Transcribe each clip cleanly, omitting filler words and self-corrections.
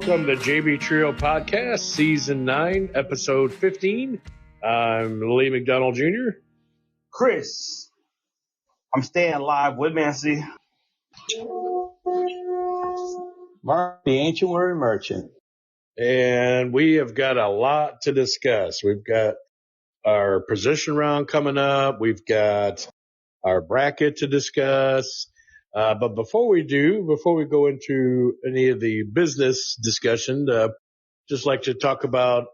Welcome to JB Trio Podcast, Season 9, Episode 15. I'm Lee McDonald Jr. Chris, I'm staying live with Nancy. Mark, the ancient worry merchant. And we have got a lot to discuss. We've got our position round coming up. We've got our bracket to discuss. But before we go into any of the business discussion, just like to talk about,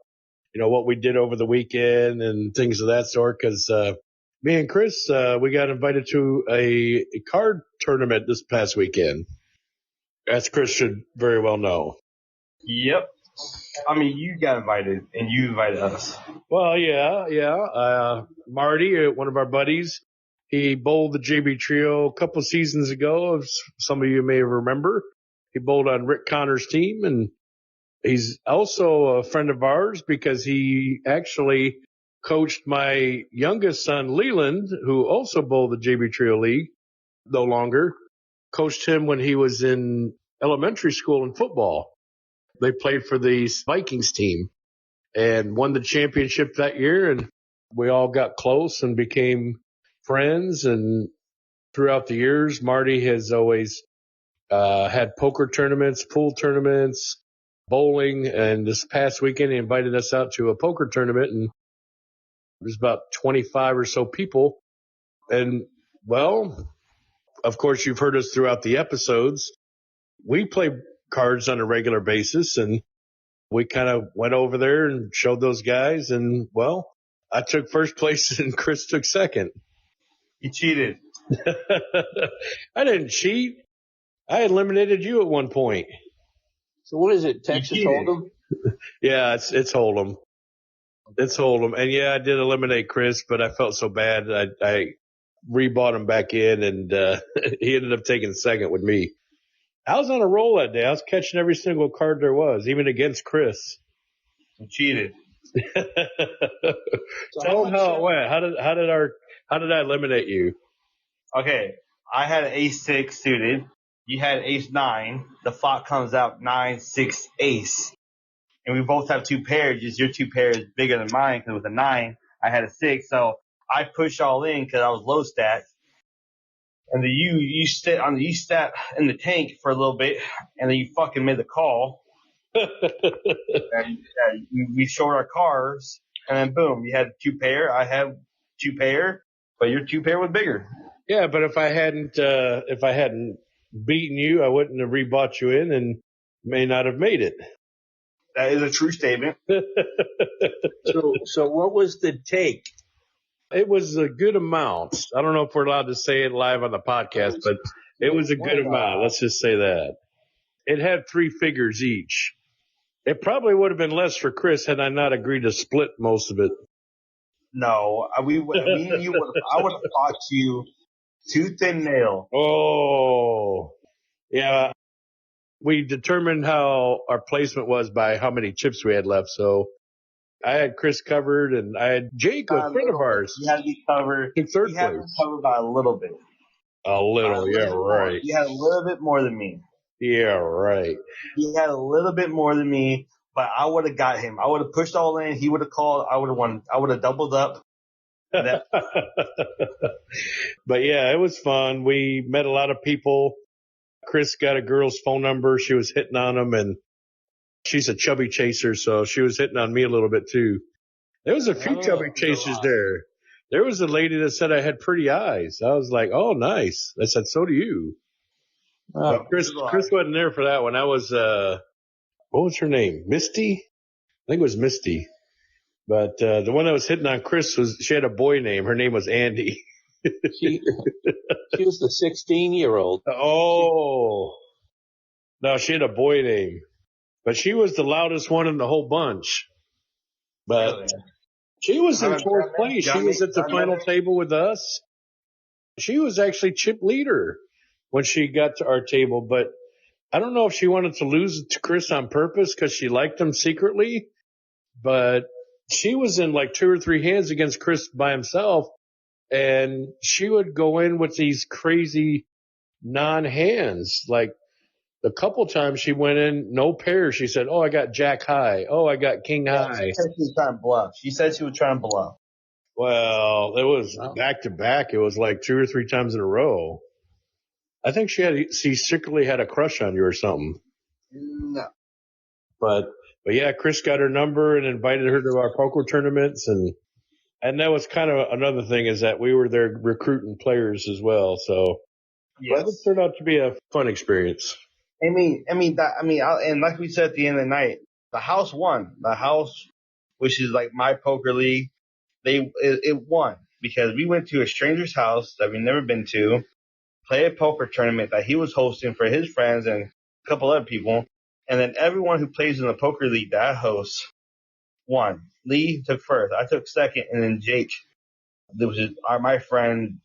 what we did over the weekend and things of that sort. Cause, me and Chris, we got invited to a card tournament this past weekend. As Chris should very well know. Yep. I mean, you got invited and you invited us. Well, yeah. Marty, one of our buddies, he bowled the JB Trio a couple seasons ago, as some of you may remember. He bowled on Rick Connor's team, and he's also a friend of ours because he actually coached my youngest son, Leland, who also bowled the JB Trio League, no longer. Coached him when he was in elementary school in football. They played for the Vikings team and won the championship that year, and we all got close and became friends. And throughout the years, Marty has always had poker tournaments, pool tournaments, bowling, and this past weekend he invited us out to a poker tournament, and there's about 25 or so people. And, well, of course, you've heard us throughout the episodes. We play cards on a regular basis, and we kind of went over there and showed those guys, and, well, I took first place and Chris took second. You cheated. I didn't cheat. I eliminated you at one point. So what is it, Texas Hold'em? Yeah, it's Hold'em. It's Hold'em. And, yeah, I did eliminate Chris, but I felt so bad. I rebought him back in, and he ended up taking second with me. I was on a roll that day. I was catching every single card there was, even against Chris. You cheated. Tell him how it went. How did I eliminate you? Okay, I had an ace-6 suited. You had ace-9. The flop comes out 9-6 ace. And we both have two pairs. Just your two pairs bigger than mine because with a 9, I had a 6. So I pushed all in because I was low stacked. And then you sat in the tank for a little bit, and then you fucking made the call. And we showed our cars, and then boom, you had two pair. I had two pair, but your two pair was bigger. Yeah, but if I hadn't beaten you, I wouldn't have rebought you in, and may not have made it. That is a true statement. So what was the take? It was a good amount. I don't know if we're allowed to say it live on the podcast, but it was a good amount. Let's just say that. It had 3 figures each. It probably would have been less for Chris had I not agreed to split most of it. No, me and you I would have fought you tooth and nail. Oh, yeah. We determined how our placement was by how many chips we had left, so I had Chris covered, and I had Jake, a friend of ours. You had me covered. In third you had me covered by a little bit. A little, yeah, right. You had a little bit more than me. Yeah, right. He had a little bit more than me, but I would have got him. I would have pushed all in. He would have called. I would have won. I would have doubled up. But yeah, it was fun. We met a lot of people. Chris got a girl's phone number. She was hitting on him, and she's a chubby chaser, so she was hitting on me a little bit too. There was a few chubby chasers there. There was a lady that said I had pretty eyes. I was like, oh, nice. I said, so do you. But Chris wasn't there for that one. I was, what was her name? Misty? I think it was Misty. But the one that was hitting on Chris she had a boy name. Her name was Andy. She was the 16-year-old. Oh. No, she had a boy name. But she was the loudest one in the whole bunch. But she was in fourth place. She was at the final table with us. She was actually chip leader when she got to our table. But I don't know if she wanted to lose to Chris on purpose because she liked him secretly. But she was in like 2 or 3 hands against Chris by himself. And she would go in with these crazy non-hands. Like the couple times she went in, no pairs. She said, "Oh, I got Jack high. Oh, I got King high." She said she was trying to bluff. She said she was trying to bluff. Well, it was back to back. It was like 2 or 3 times in a row. I think she secretly had a crush on you or something. No. But yeah, Chris got her number and invited her to our poker tournaments, and that was kind of another thing, is that we were there recruiting players as well. So Yes. it turned out to be a fun experience. And like we said at the end of the night, the house won. The house, which is like my poker league, it won because we went to a stranger's house that we've never been to, play a poker tournament that he was hosting for his friends and a couple other people, and then everyone who plays in the poker league that I host won. Lee took first, I took second, and then Jake, which is my friend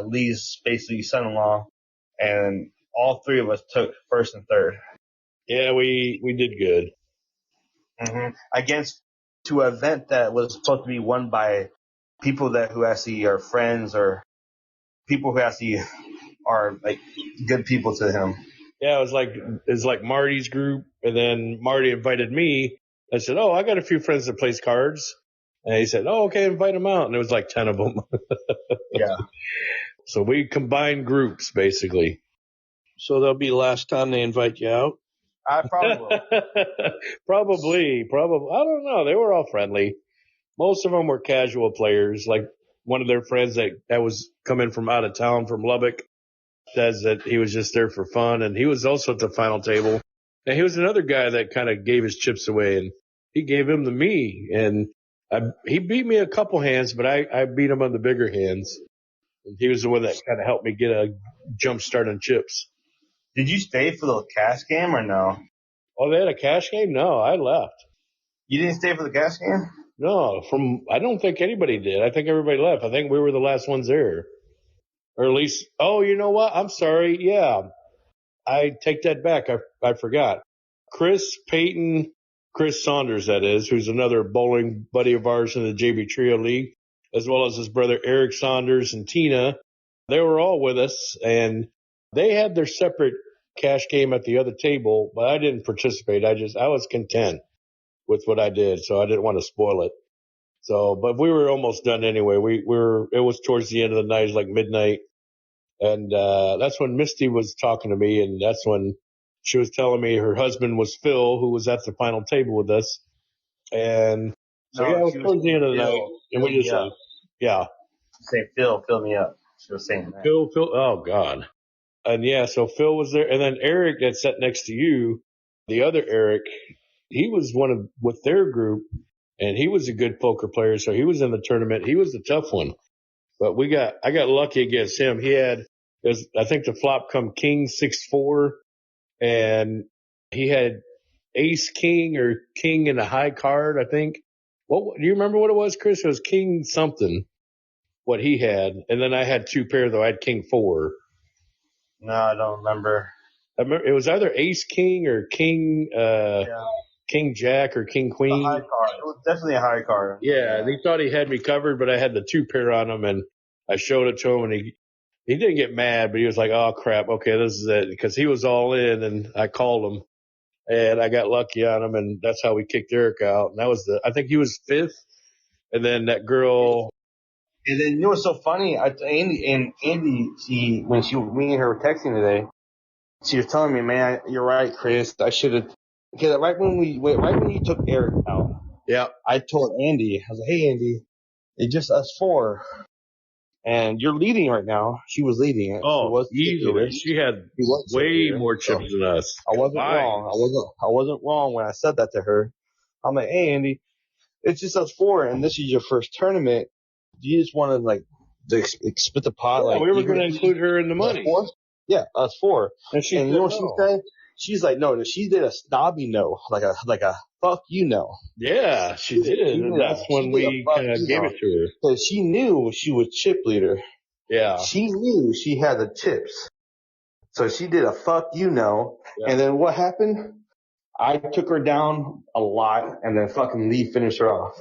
Lee's basically son-in-law, and all three of us took first and third. Yeah, we did good. Mm-hmm. Against to an event that was supposed to be won by people who actually are friends or people who actually are like good people to him. Yeah, it's like Marty's group, and then Marty invited me. I said, "Oh, I got a few friends that plays cards," and he said, "Oh, okay, invite them out." And it was like 10 of them. Yeah. So we combined groups basically. So that'll be the last time they invite you out? I probably will. Probably. I don't know. They were all friendly. Most of them were casual players. Like one of their friends that was coming from out of town from Lubbock says that he was just there for fun, and he was also at the final table. And he was another guy that kind of gave his chips away, and he gave him to me. And he beat me a couple hands, but I beat him on the bigger hands. And he was the one that kind of helped me get a jump start on chips. Did you stay for the cash game or no? Oh, they had a cash game? No, I left. You didn't stay for the cash game? No, I don't think anybody did. I think everybody left. I think we were the last ones there. Or at least, oh, you know what? I'm sorry. Yeah. I take that back. I forgot. Chris Saunders, that is, who's another bowling buddy of ours in the JB Trio League, as well as his brother Eric Saunders and Tina. They were all with us, and they had their separate cash game at the other table, but I didn't participate. I was content with what I did, so I didn't want to spoil it. So, but we were almost done anyway. It was towards the end of the night, it was like midnight. And, that's when Misty was talking to me, and that's when she was telling me her husband was Phil, who was at the final table with us. And so, it was towards the end of the night, and we just, yeah. Say, Phil, fill me up. She was saying that. Phil, oh God. And yeah, so Phil was there, and then Eric that sat next to you, the other Eric, he was with their group, and he was a good poker player, so he was in the tournament. He was the tough one. But I got lucky against him. I think the flop come King 6-4, and he had Ace King or King in a high card, I think. Do you remember what it was, Chris? It was King something, what he had. And then I had 2 pair, though. I had King 4. No, I don't remember. It was either Ace King or King, King Jack or King Queen. A high card. It was definitely a high card. Yeah, and he thought he had me covered, but I had the 2 pair on him, and I showed it to him, and he didn't get mad, but he was like, "Oh crap, okay, this is it," because he was all in, and I called him, and I got lucky on him, and that's how we kicked Eric out. And I think he was 5th, and then that girl. And then you know what's so funny? Andy, me and her were texting today. She was telling me, "Man, you're right, Chris. I should have." Because right when you took Eric out, Yeah, I told Andy, I was like, "Hey, Andy, it's just us 4, and you're leading right now." She was leading it. oh, easily. She had way more chips than us. I wasn't wrong. I wasn't wrong when I said that to her. I'm like, "Hey, Andy, it's just us 4, and this is your first tournament. Do you just want to split the pot?" Yeah, like we were going to include her in the money. 4? Yeah, us 4. And you know what she said? She's like, no, she did a snobby no, like a fuck you no. Yeah, she did. And that's when we kind of gave it to her. Because she knew she was chip leader. Yeah. She knew she had the chips. So she did a fuck you no. Yeah. And then what happened? I took her down a lot, and then fucking Lee finished her off.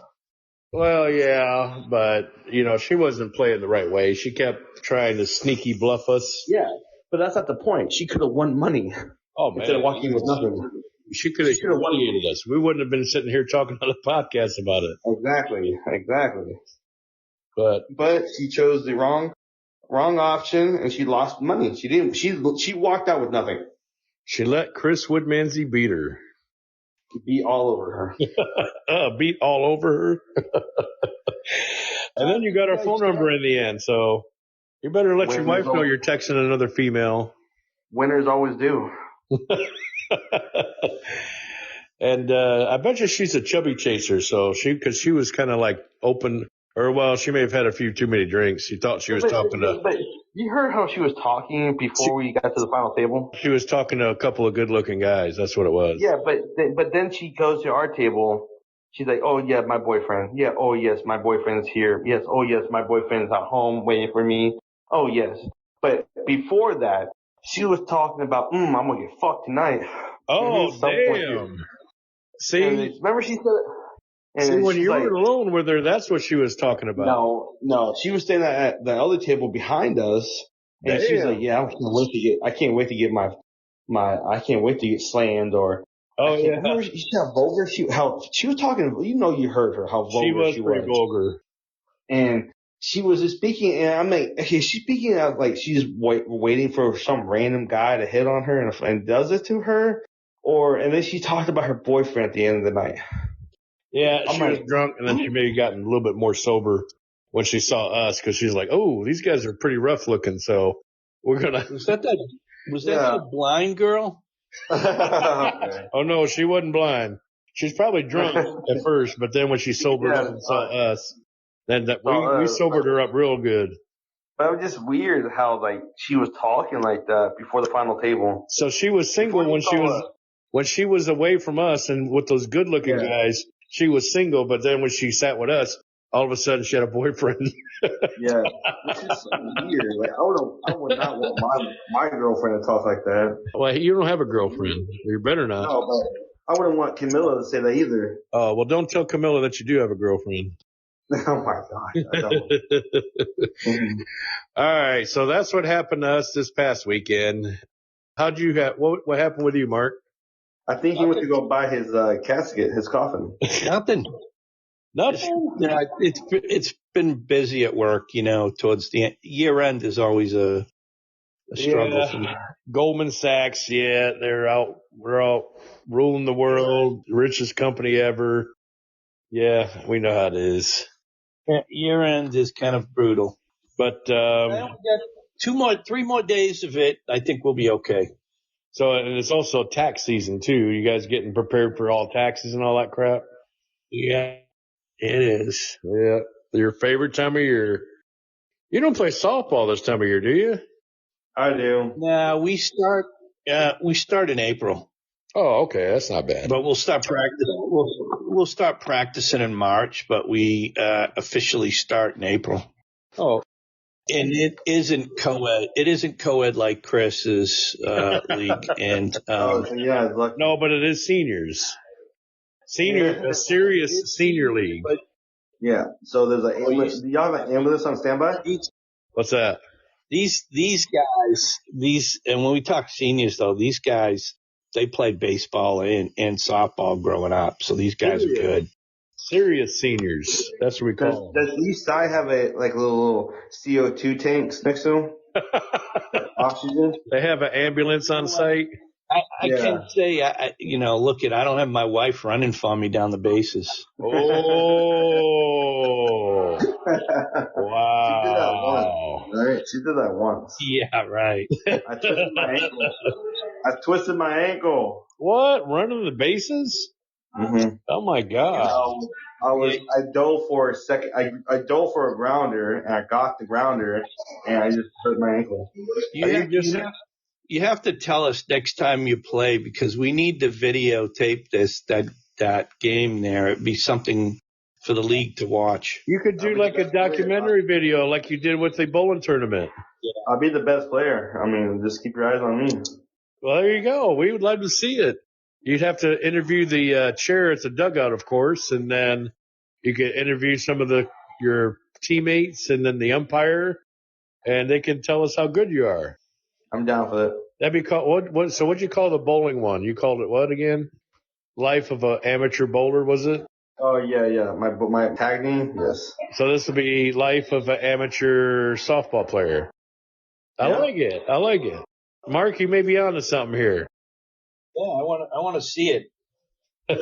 Well, yeah, but, she wasn't playing the right way. She kept trying to sneaky bluff us. Yeah, but that's not the point. She could have won money. Oh, man. instead of walking with nothing. She could have humiliated us. We wouldn't have been sitting here talking on a podcast about it. Exactly. But she chose the wrong option, and she lost money. She didn't. She walked out with nothing. she let Chris Woodmansey beat her. He beat all over her. Beat all over her. And then you got her phone number in the end, so you better let your wife know you're texting another female. Winners always do. And I bet you she's a chubby chaser, so because she was kind of like open, or well, she may have had a few too many drinks. She thought she was talking to. But you heard how she was talking before we got to the final table? She was talking to a couple of good-looking guys. That's what it was. Yeah, but then she goes to our table. She's like, oh, yeah, my boyfriend. Yeah, oh, yes, my boyfriend's here. Yes, oh, yes, my boyfriend's at home waiting for me. Oh, yes. But before that, she was talking about, I'm going to get fucked tonight. Oh, damn. See? Remember she said it? See, when you were alone with her, that's what she was talking about. No. She was standing at the other table behind us. And she was like, yeah, I can't wait to get slammed or. Oh, yeah. Remember, you see how vulgar she was talking, you heard her, how vulgar she was. Pretty vulgar. And she was just speaking, and I'm like, okay, she's speaking out like she's waiting for some random guy to hit on her and does it to her. And then she talked about her boyfriend at the end of the night. Yeah, she was drunk, and then she maybe gotten a little bit more sober when she saw us, because she's like, oh, these guys are pretty rough looking, so we're going to. Was that blind girl? Oh, no, she wasn't blind. She's probably drunk at first, but then when she sobered up and saw us, then we sobered her up real good. But it was just weird how, like, she was talking like that before the final table. So she was single when she was away from us and with those good-looking guys, she was single, but then when she sat with us, all of a sudden she had a boyfriend. Yeah, which is so weird. Like, I would not want my girlfriend to talk like that. Well, you don't have a girlfriend. You better not. No, but I wouldn't want Camilla to say that either. Oh, well, don't tell Camilla that you do have a girlfriend. Oh, my God. I don't. All right, so that's what happened to us this past weekend. How'd you what happened with you, Mark? I think he went to go buy his casket, his coffin. Nothing. Yeah, it's been busy at work, towards the end. Year end is always a struggle for me. Goldman Sachs, we're out ruling the world, richest company ever. Yeah, we know how it is. Year end is kind of brutal. But I only got 3 more days of it. I think we'll be okay. So, and it's also tax season too. You guys getting prepared for all taxes and all that crap? Yeah, it is. Yeah. Your favorite time of year. You don't play softball this time of year, do you? I do. No, we start in April. Oh, okay. That's not bad. But we'll start practicing. We'll start practicing in March, but we officially start in April. Oh. And it isn't co-ed. It isn't co-ed like Chris's league. And no, but it is seniors. A serious senior league. But, yeah. So there's an ambulance. Do y'all have an ambulance on standby? What's that? These guys, and when we talk seniors though, these guys, they played baseball and softball growing up, so these guys are good. Serious seniors. That's what we call them. Does each side have a little CO2 tanks next to them? Oxygen? They have an ambulance on site? I can't say, I don't have my wife running for me down the bases. Oh. Wow. She did that once. Yeah, right. I twisted my ankle. What? Running the bases? Mm-hmm. Oh my God. I dove for a second. I dove for a grounder and I got the grounder and I just hurt my ankle. You have to tell us next time you play because we need to videotape that game there. It'd be something for the league to watch. You could do like a documentary video like you did with the bowling tournament. Yeah. I'll be the best player. I mean, just keep your eyes on me. Well, there you go. We would love to see it. You'd have to interview the chair at the dugout, of course, and then you could interview some of your teammates and then the umpire, and they can tell us how good you are. I'm down for that. That'd be called what? So what'd you call the bowling one? You called it what again? Life of an amateur bowler, was it? Oh yeah. My tag name, yes. So this will be life of an amateur softball player. I Yeah. like it. Mark, you may be onto something here. Yeah, I want to see it. I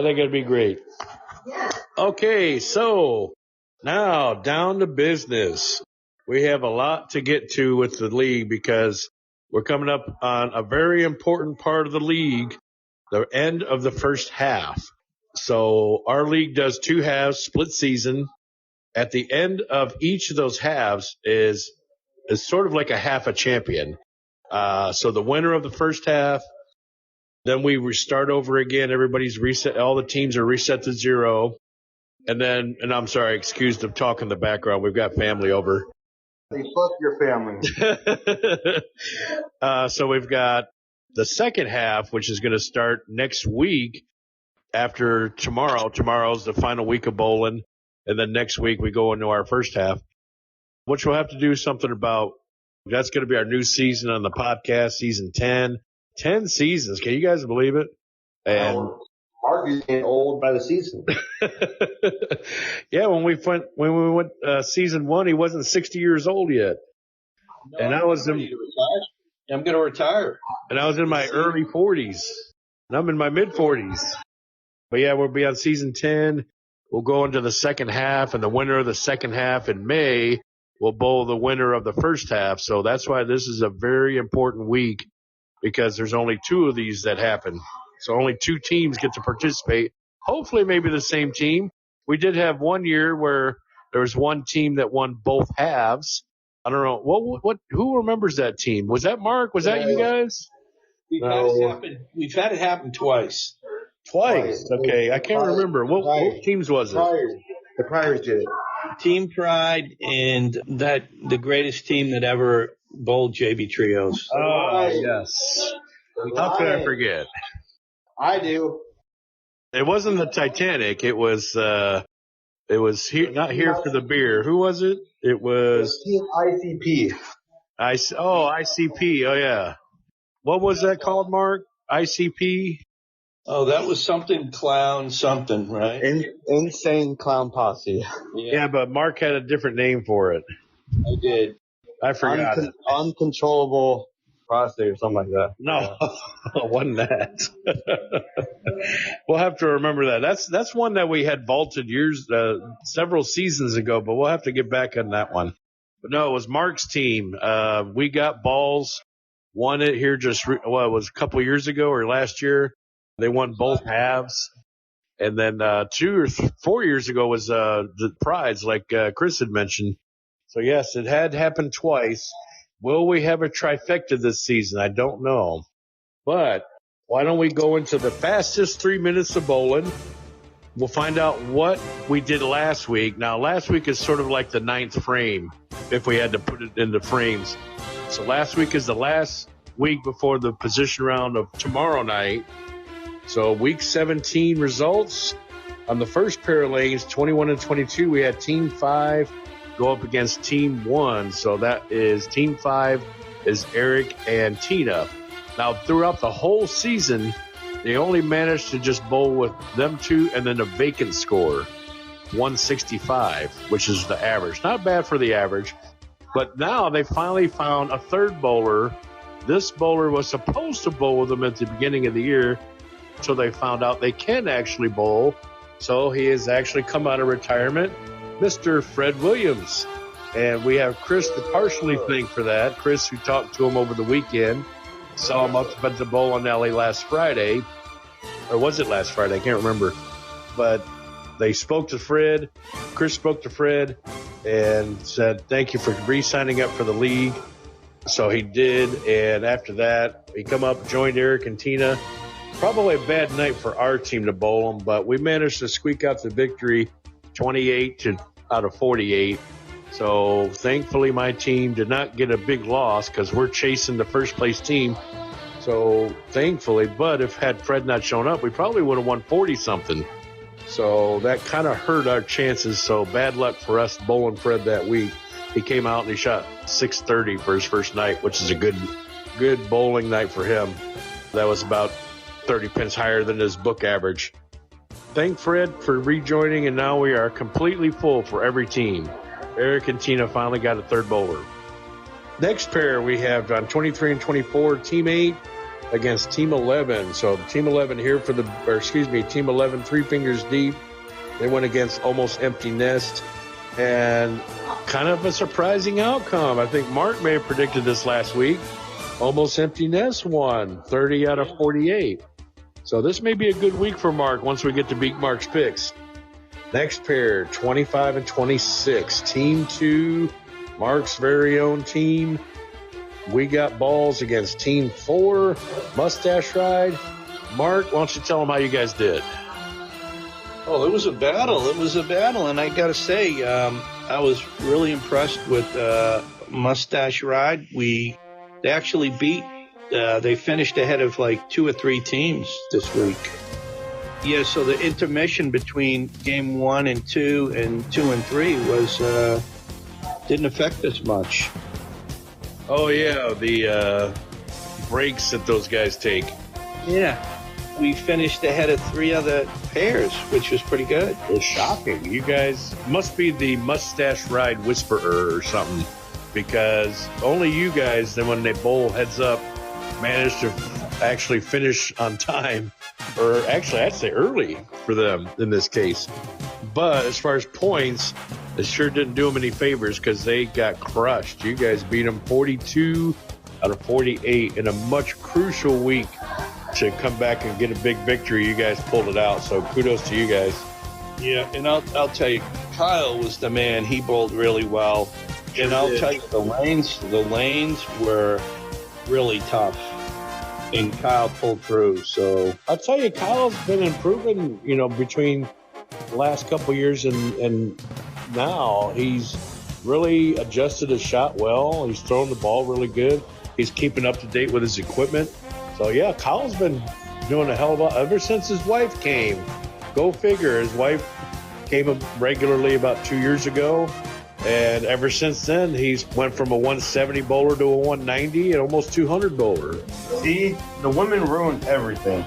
think it'd be great. Okay, so now down to business. We have a lot to get to with the league because we're coming up on a very important part of the league, the end of the first half. So our league does 2 halves, split season. At the end of each of those halves is sort of like a half a champion. So the winner of the first half, then we restart over again. Everybody's reset. All the teams are reset to 0. And I'm sorry, excuse the talk in the background. We've got family over. Hey, fuck your family. So we've got the second half, which is going to start next week after tomorrow. Tomorrow's the final week of bowling. And then next week we go into our first half, which we'll have to do something about. That's going to be our new season on the podcast, season 10. 10 seasons. Can you guys believe it? And Mark is getting old by the season. yeah, when we went season 1, he wasn't 60 years old yet. No, And I'm going to retire. And I was in my early 40s. And I'm in my mid 40s. But yeah, we'll be on season 10. We'll go into the second half, and the winner of the second half in May will bowl the winner of the first half. So that's why this is a very important week, because there's only 2 of these that happen. So only 2 teams get to participate. Hopefully maybe the same team. We did have one year where there was one team that won both halves. I don't know. Who remembers that team? Was that Mark? Was that you guys? We've had it happen twice. Twice. Okay. I can't remember. What teams was it? The Priors did it. Team Pride and the greatest team that ever bowled JB trios. Oh, yes. How could I forget? I do. It wasn't the Titanic. It was here, not here for the beer. Who was it? It was Team ICP. ICP. Oh yeah. What was that called, Mark? ICP? Oh, that was something clown something, right? Insane Clown Posse. Yeah, but Mark had a different name for it. I did. I forgot it. Uncontrollable prostate or something like that. No, it wasn't that. We'll have to remember that. That's one that we had vaulted several seasons ago, but we'll have to get back on that one. But no, it was Mark's team. We got balls, won it here it was a couple years ago or last year. They won both halves. And then 2 or 4 years ago was the prize, like Chris had mentioned. So, yes, it had happened twice. Will we have a trifecta this season? I don't know. But why don't we go into the fastest 3 minutes of bowling? We'll find out what we did last week. Now, last week is sort of like the 9th frame, if we had to put it into frames. So last week is the last week before the position round of tomorrow night. So week 17 results on the first pair of lanes, 21 and 22, we had Team 5 go up against Team 1. So that is Team 5 is Eric and Tina. Now, throughout the whole season, they only managed to just bowl with them 2 and then a vacant score, 165, which is the average. Not bad for the average. But now they finally found a third bowler. This bowler was supposed to bowl with them at the beginning of the year, so they found out they can actually bowl. So he has actually come out of retirement, Mr. Fred Williams. And we have Chris to partially thank for that. Chris, who talked to him over the weekend, saw him up at the bowling alley last Friday. Or was it last Friday? I can't remember. But they spoke to Fred. Chris spoke to Fred and said, thank you for re-signing up for the league. So he did. And after that, he come up, joined Eric and Tina. Probably a bad night for our team to bowl them, but we managed to squeak out the victory 28 out of 48. So thankfully my team did not get a big loss because we're chasing the first place team. So thankfully, but if had Fred not shown up, we probably would have won 40 something. So that kind of hurt our chances. So bad luck for us bowling Fred that week. he came out and he shot 630 for his first night, which is a good bowling night for him. That was about 30 pins higher than his book average. Thank Fred for rejoining, and now we are completely full for every team. Eric and Tina finally got a third bowler. Next pair we have on 23 and 24, Team 8 against Team 11. So Team 11 here Team 11 Three Fingers Deep. They went against Almost Empty Nest. And kind of a surprising outcome. I think Mark may have predicted this last week. Almost Empty Nest won 30 out of 48. So this may be a good week for Mark once we get to beat Mark's picks. Next pair, 25 and 26. Team 2, Mark's very own team. We got balls against Team 4, Mustache Ride. Mark, why don't you tell them how you guys did? Oh, it was a battle. And I got to say, I was really impressed with Mustache Ride. They actually they finished ahead of like 2 or 3 teams this week. Yeah, so the intermission between game 1 and 2 and 2 and 3 didn't affect us much. Oh, yeah, the breaks that those guys take. Yeah. We finished ahead of 3 other pairs, which was pretty good. It's shocking. You guys must be the Mustache Ride Whisperer or something, because only you guys, then when they bowl heads up, managed to actually finish on time, or actually I'd say early for them in this case. But as far as points, it sure didn't do them any favors because they got crushed. You guys beat them 42 out of 48 in a much crucial week to come back and get a big victory. You guys pulled it out, so kudos to you guys. Yeah, and I'll tell you, Kyle was the man. He bowled really well. And I'll tell you, the lanes were really tough, and Kyle pulled through. So I'll tell you, Kyle's been improving, between the last couple of years and now. He's really adjusted his shot well. He's throwing the ball really good. He's keeping up to date with his equipment. So, yeah, Kyle's been doing a hell of a lot ever since his wife came. Go figure. His wife came regularly about 2 years ago. And ever since then, he's went from a 170 bowler to a 190 and almost 200 bowler. See, the women ruined everything.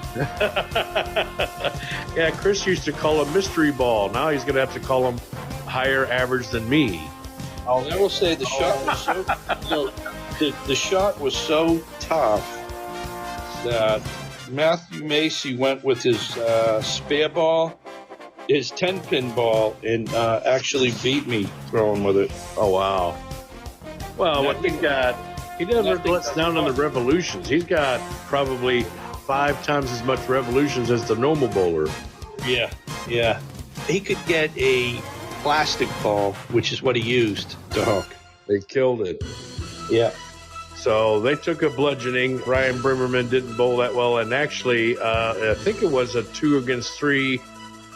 Yeah, Chris used to call him mystery ball. Now he's going to have to call him higher average than me. I will say the shot was so the shot was so tough that Matthew Macy went with his spare ball, his 10-pin ball, and actually beat me throwing with it. Oh, wow. Well, what he got, he doesn't let us down on the revolutions. He's got probably 5 times as much revolutions as the normal bowler. Yeah. He could get a plastic ball, which is what he used to hook. They killed it. Yeah. So they took a bludgeoning. Ryan Brimmerman didn't bowl that well. And actually, I think it was a 2 against 3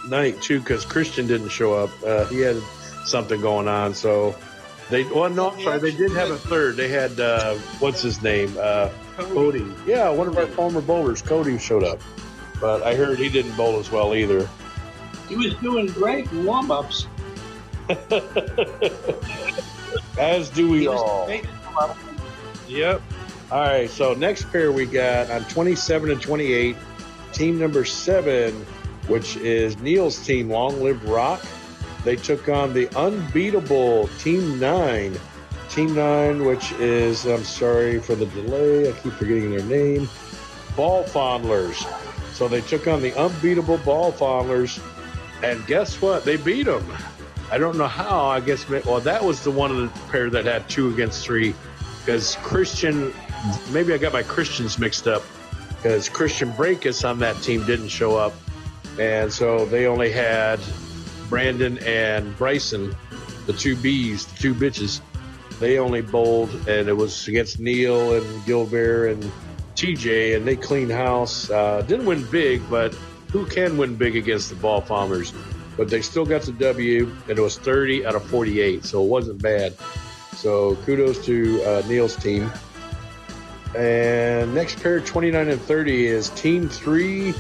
night, too, because Christian didn't show up. He had something going on. So they did have a third. They had, what's his name? Cody. Yeah, one of our former bowlers, Cody, showed up. But I heard he didn't bowl as well either. He was doing great in warm-ups. As do we all. Yep. All right, so next pair we got on 27 and 28, team number 7, which is Neil's team, Long Live Rock. They took on the unbeatable Team 9. Team 9, which is, I'm sorry for the delay, I keep forgetting their name, Ball Fondlers. So they took on the unbeatable Ball Fondlers, and guess what? They beat them. I don't know how. I guess, well, that was the one of the pair that had 2 against 3. Because Christian, maybe I got my Christians mixed up, because Christian Breakus on that team didn't show up. And so they only had Brandon and Bryson, the 2 Bs, the 2 bitches. They only bowled, and it was against Neil and Gilbert and TJ, and they cleaned house. Didn't win big, but who can win big against the Ball Farmers? But they still got the W, and it was 30 out of 48, so it wasn't bad. So kudos to Neil's team. And next pair, 29 and 30, is Team 3,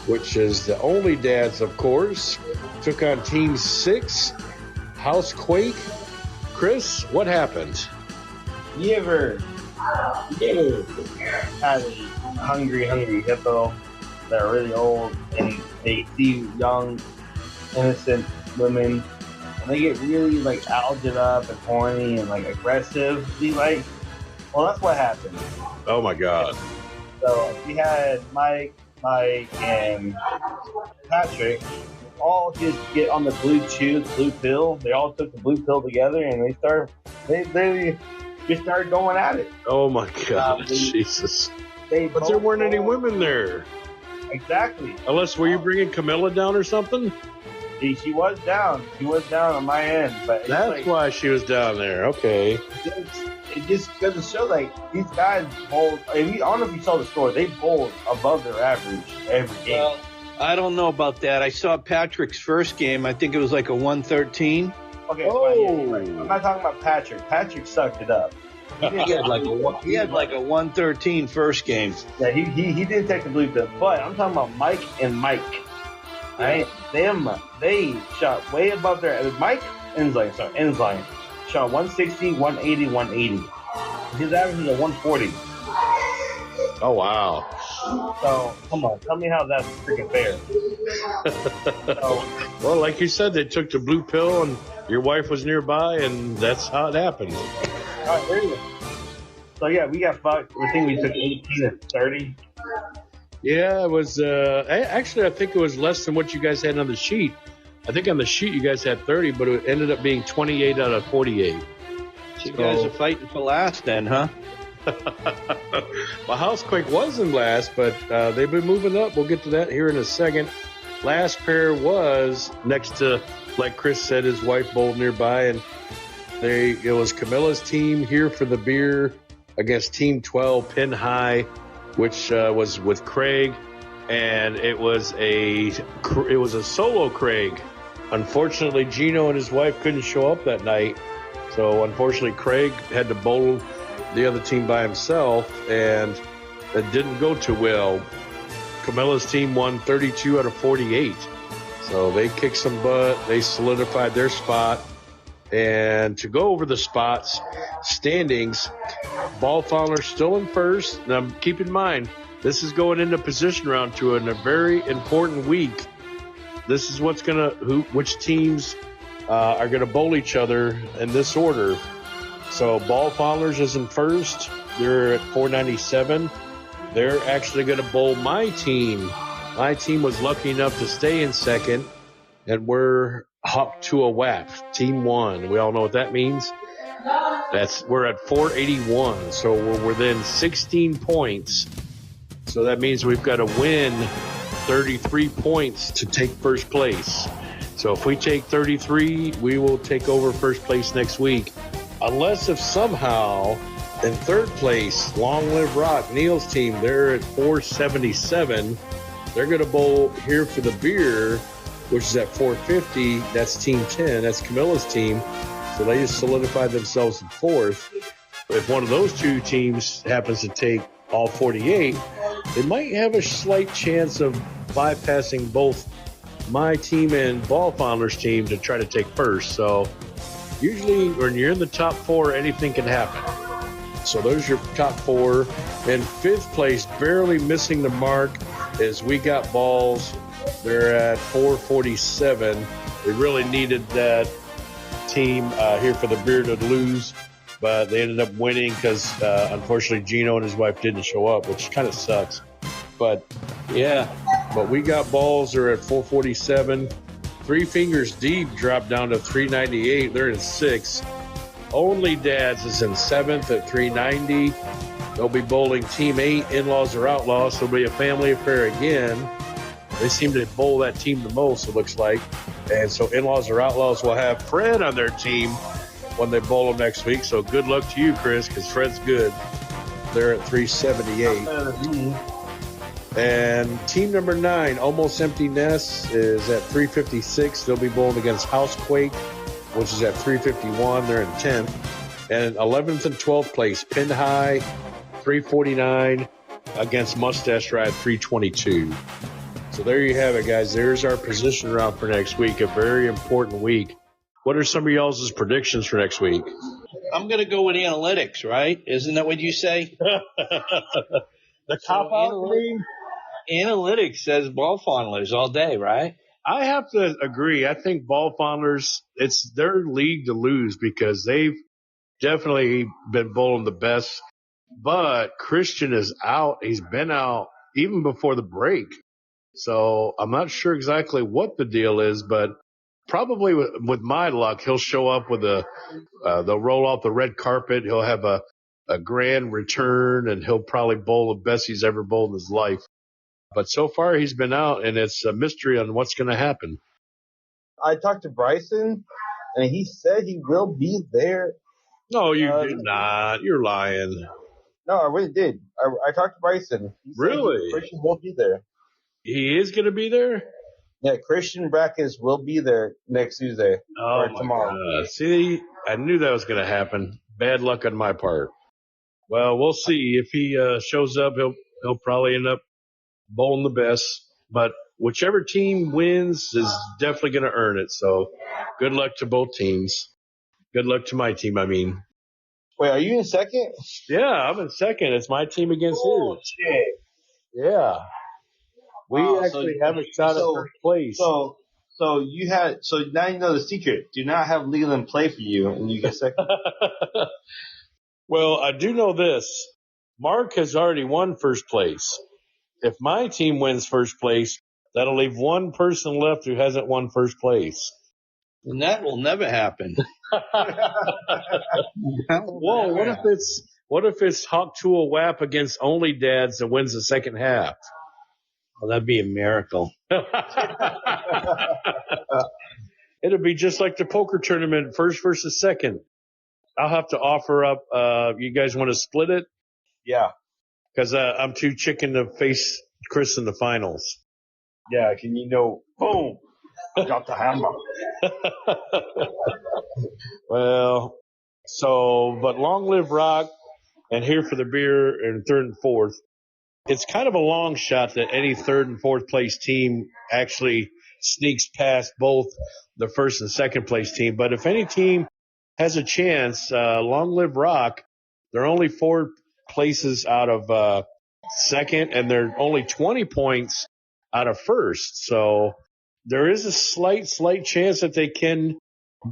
which is the only dads, of course. Took on Team 6, Housequake, Chris, what happened? You ever had a hungry hippo that are really old and they see young, innocent women and they get really like alged up and horny and like aggressive? Well, that's what happened. Oh my God. So we had Mike, and Patrick all just get on the blue pill. They all took the blue pill together and they just started going at it. Oh my God. Jesus. But there weren't any women there. Exactly. Unless, were you bringing Camilla down or something? She was down. She was down on my end. But that's why she was down there. Okay. It just goes to show, like, these guys bowled. I don't know if you saw the score. They bowled above their average every game. Well, I don't know about that. I saw Patrick's first game. I think it was like a 113. Okay, right. I'm not talking about Patrick. Patrick sucked it up. He had like a 113 first game. Yeah, he didn't take the blue pill. But I'm talking about Mike and Mike. Right? They shot way above their Mike Ensline shot 160, 180, 180. His average is a 140. Oh wow. So come on, tell me how that's freaking fair. Well, like you said, they took the blue pill and your wife was nearby, and that's how it happened. All right, there you go. So yeah, we got fucked. I think we took 18 and 30. Yeah, it was. Actually, I think it was less than what you guys had on the sheet. I think on the sheet you guys had 30, but it ended up being 28 out of 48. You guys are fighting for last then, huh? Well, Housequake was in last, but they've been moving up. We'll get to that here in a second. Last pair was next to, like Chris said, his wife bowled nearby, and it was Camilla's team here for the beer against Team 12 Pin High, which was with Craig, and it was a solo Craig. Unfortunately, Gino and his wife couldn't show up that night, so unfortunately Craig had to bowl the other team by himself, and it didn't go too well. Camilla's team won 32 out of 48, so they kicked some butt. They solidified their spot. And to go over the standings, Ball Fowler still in first. Now, keep in mind, this is going into position round two in a very important week. This is which teams are gonna bowl each other in this order. So Ball Fowlers is in first. They're at 497. They're actually gonna bowl my team. My team was lucky enough to stay in second, and we're hopped to a WAP, Team 1. We all know what that means. We're at 481, so we're within 16 points. So that means we've got to win 33 points to take first place. So if we take 33, we will take over first place next week. Unless if somehow in third place, Long Live Rock, Neil's team, they're at 477. They're going to bowl here for the beer, which is at 450. That's Team 10. That's Camilla's team. So they just solidified themselves in fourth. If one of those two teams happens to take all 48, they might have a slight chance of bypassing both my team and Ball Fowler's team to try to take first. So usually when you're in the top four, anything can happen. So there's your top four. In fifth place, barely missing the mark, is We Got Balls. They're at 447. They really needed that team here for the beer to lose, but they ended up winning because unfortunately Gino and his wife didn't show up, which kind of sucks. But yeah, but We Got Balls are at 447. Three Fingers Deep dropped down to 398. They're in sixth. Only Dads is in seventh at 390. They'll be bowling Team 8, In-Laws or Outlaws, so it'll be a family affair again. They seem to bowl that team the most, it looks like. And so In-Laws or Outlaws will have Fred on their team when they bowl them next week. So good luck to you, Chris, because Fred's good. They're at 378. And team number 9, Almost Empty Nest, is at 356. They'll be bowling against Housequake, which is at 351. They're in 10th. And 11th and 12th place, Pin High, 349, against Mustache Ride, 322. So there you have it, guys. There's our position round for next week, a very important week. What are some of y'all's predictions for next week? I'm going to go with analytics, right? Isn't that what you say? The cop-out name? Analytics says ball fondlers all day, right? I have to agree. I think ball fondlers, it's their league to lose because they've definitely been bowling the best. But Christian is out. He's been out even before the break. So I'm not sure exactly what the deal is, but probably with my luck, he'll show up with they'll roll out the red carpet. He'll have a grand return, and he'll probably bowl the best he's ever bowled in his life. But so far he's been out, and it's a mystery on what's going to happen. I talked to Bryson, and he said he will be there. No, you did not. You're lying. No, I really did. I talked to Bryson. He said Really? Christian will be there. He is going to be there? Yeah, Christian Brackens will be there next Tuesday or tomorrow. God. See, I knew that was going to happen. Bad luck on my part. Well, we'll see. If he shows up, he'll probably end up bowling the best. But whichever team wins is definitely going to earn it. So good luck to both teams. Good luck to my team, I mean. Wait, are you in second? Yeah, I'm in second. It's my team against Oh, his. shit. Yeah. We Wow, actually have a shot at first place. So now you know the secret. Do not have Leland play for you, and you get second. Well, I do know this. Mark has already won first place. If my team wins first place, that'll leave one person left who hasn't won first place. And that will never happen. Whoa, what if it's Hawk Tool WAP against Only Dads that wins the second half? Well, that'd be a miracle. It'll be just like the poker tournament, first versus second. I'll have to offer up, you guys want to split it? Yeah. Because I'm too chicken to face Chris in the finals. Yeah, boom, drop the hammer. Well, but long live Rock and here for the beer in third and fourth. It's kind of a long shot that any third and fourth place team actually sneaks past both the first and second place team. But if any team has a chance, long live Rock. They're only 4 places out of second, and they're only 20 points out of first. So there is a slight chance that they can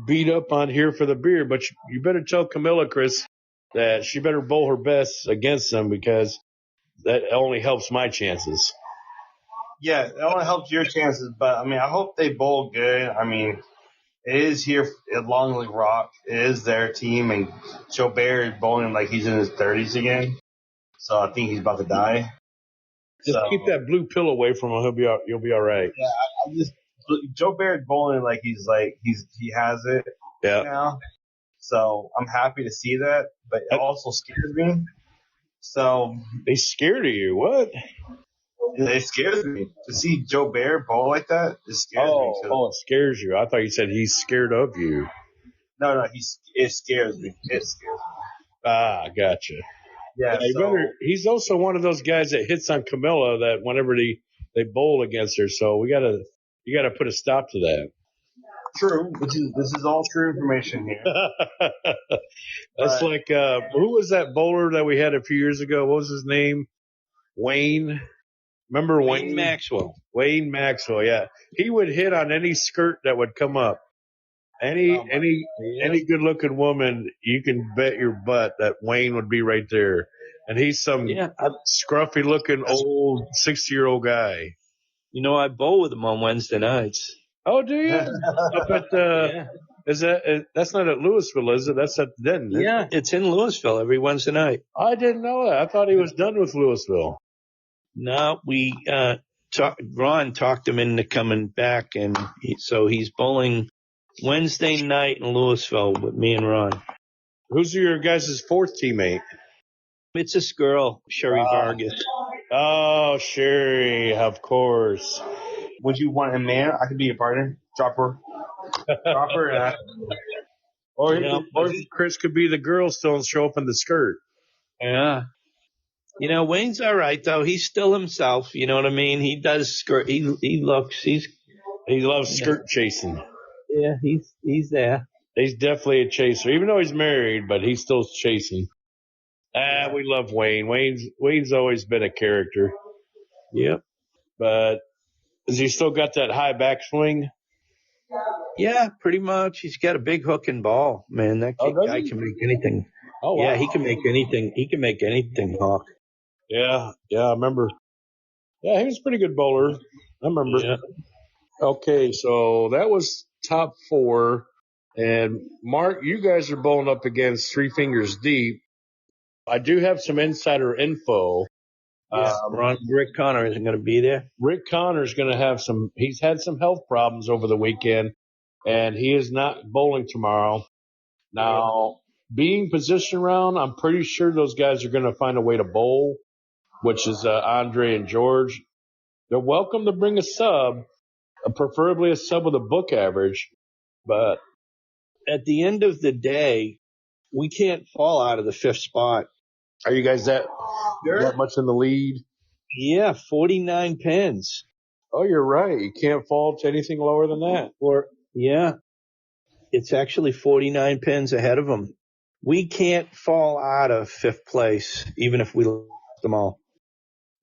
beat up on here for the beer. But you better tell Camilla, Chris, that she better bowl her best against them because that only helps my chances. Yeah, it only helps your chances, but I mean, I hope they bowl good. I mean, it is here at Long Lake Rock. It is their team, and Joe Bear is bowling like he's in his 30s again. So I think he's about to die. Just keep that blue pill away from him. You'll be all right. Yeah, Joe Bear is bowling like he has it now. So I'm happy to see that, but it also scares me. So they scared of you? What? It scares me to see Joe Bear bowl like that. It scares me. Oh, it scares you. I thought you said he's scared of you. No, it scares me. It scares me. Ah, gotcha. Yeah. He's also one of those guys that hits on Camilla that whenever they bowl against her. So you gotta put a stop to that. True. This is all true information here. That's like who was that bowler that we had a few years ago? What was his name? Wayne. Remember Wayne Maxwell? Wayne Maxwell, yeah. He would hit on any skirt that would come up. Any good looking woman, you can bet your butt that Wayne would be right there. And he's some scruffy looking old 60-year-old guy. You know, I bowl with him on Wednesday nights. Oh, do you? Up at that's not at Louisville, is it? That's at Denton. Yeah, it's in Louisville every Wednesday night. I didn't know that. I thought he was done with Louisville. No, Ron talked him into coming back, and so he's bowling Wednesday night in Louisville with me and Ron. Who's your guys' fourth teammate? It's this girl, Sherry Vargas. Oh, Sherry, of course. Would you want a man? I could be your partner. Drop her. Or Chris could be the girl still and show up in the skirt. Yeah. You know, Wayne's all right, though. He's still himself. You know what I mean? He does skirt. He loves skirt chasing. Yeah, he's there. He's definitely a chaser, even though he's married, but he's still chasing. We love Wayne. Wayne's always been a character. Yep. But has he still got that high backswing? Yeah, pretty much. He's got a big hook and ball, man. That guy can make anything. Oh, wow. Yeah, he can make anything. He can make anything hook. Yeah, I remember. Yeah, he was a pretty good bowler. I remember. Yeah. Okay, so that was top 4. And Mark, you guys are bowling up against Three Fingers Deep. I do have some insider info. Rick Connor isn't going to be there. Rick Connor's going to have he's had some health problems over the weekend, and he is not bowling tomorrow. Now, being position round, I'm pretty sure those guys are going to find a way to bowl, which is Andre and George. They're welcome to bring a sub, preferably a sub with a book average, but At the end of the day, we can't fall out of the 5th spot. are you guys that much in the lead? Yeah, 49 pins. Oh, you're right. You can't fall to anything lower than that. It's actually 49 pins ahead of them. We can't fall out of 5th place, even if we lost them all.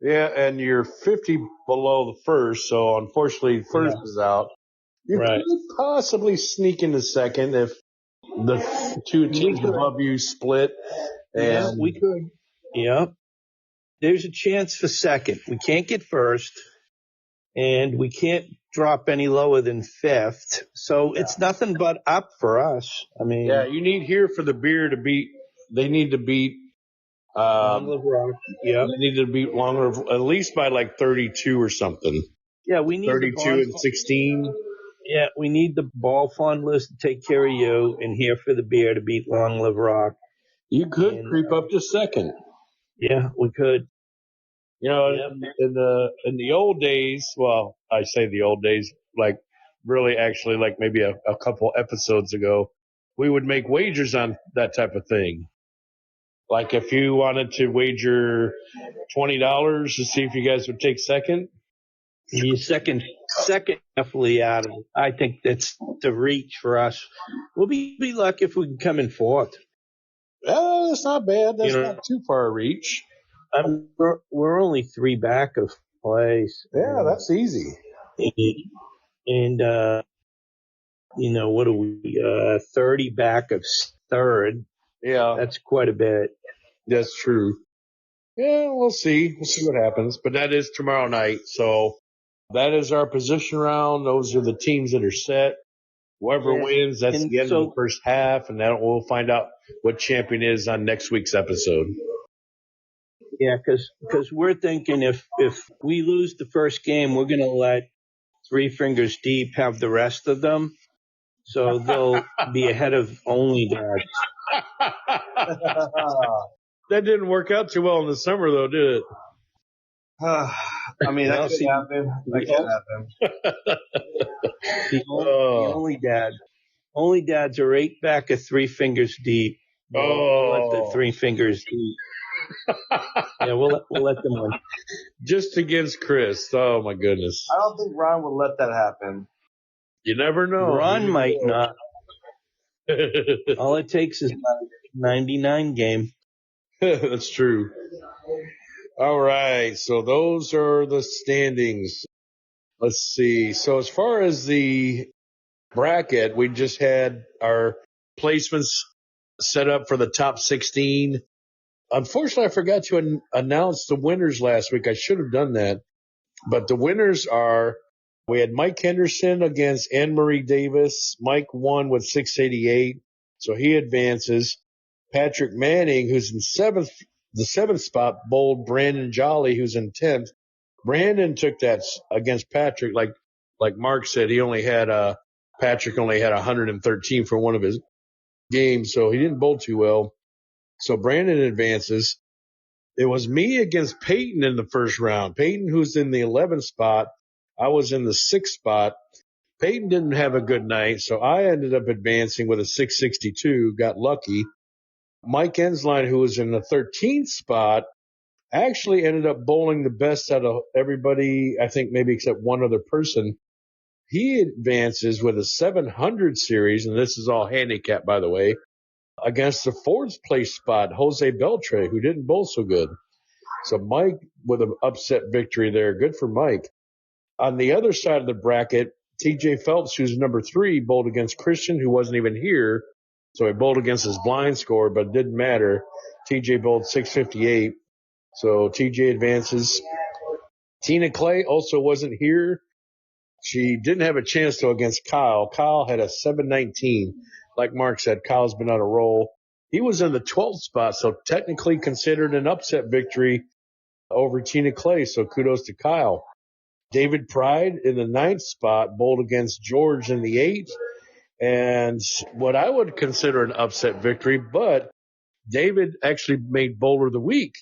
Yeah, and you're 50 below the first, so unfortunately first is out. You could possibly sneak into second if the 2 teams above you split. And we could. Yeah. There's a chance for second. We can't get first, and we can't drop any lower than 5th. So it's nothing but up for us. I mean, you need here for the beer to beat. They need to beat. Long Live Rock. Yeah. They need to beat longer, at least by like 32 or something. Yeah, we need 32 and 16. Yeah, we need the ball fondlers to take care of you, and here for the beer to beat Long Live Rock. You could creep up to second. Yeah, we could. You know, in the old days, well, I say the old days, like really actually like maybe a couple episodes ago, we would make wagers on that type of thing. Like if you wanted to wager $20 to see if you guys would take second. You second definitely out of it. I think that's the reach for us. We'll be lucky if we can come in 4th. That's not bad. That's not too far a reach. We're only 3 back of place. Yeah, that's easy. And what are we? 30 back of 3rd. Yeah, that's quite a bit. That's true. Yeah, we'll see. We'll see what happens. But that is tomorrow night. So that is our position round. Those are the teams that are set. Whoever wins, that's the end of the first half, and then we'll find out what champion is on next week's episode. Yeah, because we're thinking if we lose the first game, we're going to let Three Fingers Deep have the rest of them. So they'll be ahead of Only Dads. That didn't work out too well in the summer, though, did it? I mean, that could happen. That could happen. The Only Dads are 8 back of Three Fingers Deep. We'll let the Three Fingers Deep. Yeah, we'll let them win. Just against Chris. Oh, my goodness. I don't think Ron would let that happen. You never know. Ron might not. All it takes is a 99 game. That's true. All right. So those are the standings. Let's see. So as far as the bracket, we just had our placements set up for the top 16. Unfortunately, I forgot to announce the winners last week. I should have done that. But the winners are, we had Mike Henderson against Anne-Marie Davis. Mike won with 688, so he advances. Patrick Manning, who's in the 7th spot, bowled Brandon Jolly, who's in 10th. Brandon took that against Patrick. Like Mark said, Patrick only had 113 for one of his games, so he didn't bowl too well. So Brandon advances. It was me against Peyton in the first round. Peyton, who's in the 11th spot, I was in the 6th spot. Peyton didn't have a good night, so I ended up advancing with a 662, got lucky. Mike Ensline, who was in the 13th spot, actually ended up bowling the best out of everybody, I think maybe except one other person. he advances with a 700 series, and this is all handicap, by the way, against the fourth place spot, Jose Beltre, who didn't bowl so good. So Mike with an upset victory there. Good for Mike. On the other side of the bracket, TJ Phelps, who's number 3, bowled against Christian, who wasn't even here. So he bowled against his blind score, but it didn't matter. TJ bowled 658. So TJ advances. Tina Clay also wasn't here. She didn't have a chance to against Kyle. Kyle had a 719. Like Mark said, Kyle's been on a roll. He was in the 12th spot, so technically considered an upset victory over Tina Clay. So kudos to Kyle. David Pride in the 9th spot bowled against George in the 8th. And what I would consider an upset victory, but David actually made bowler of the week.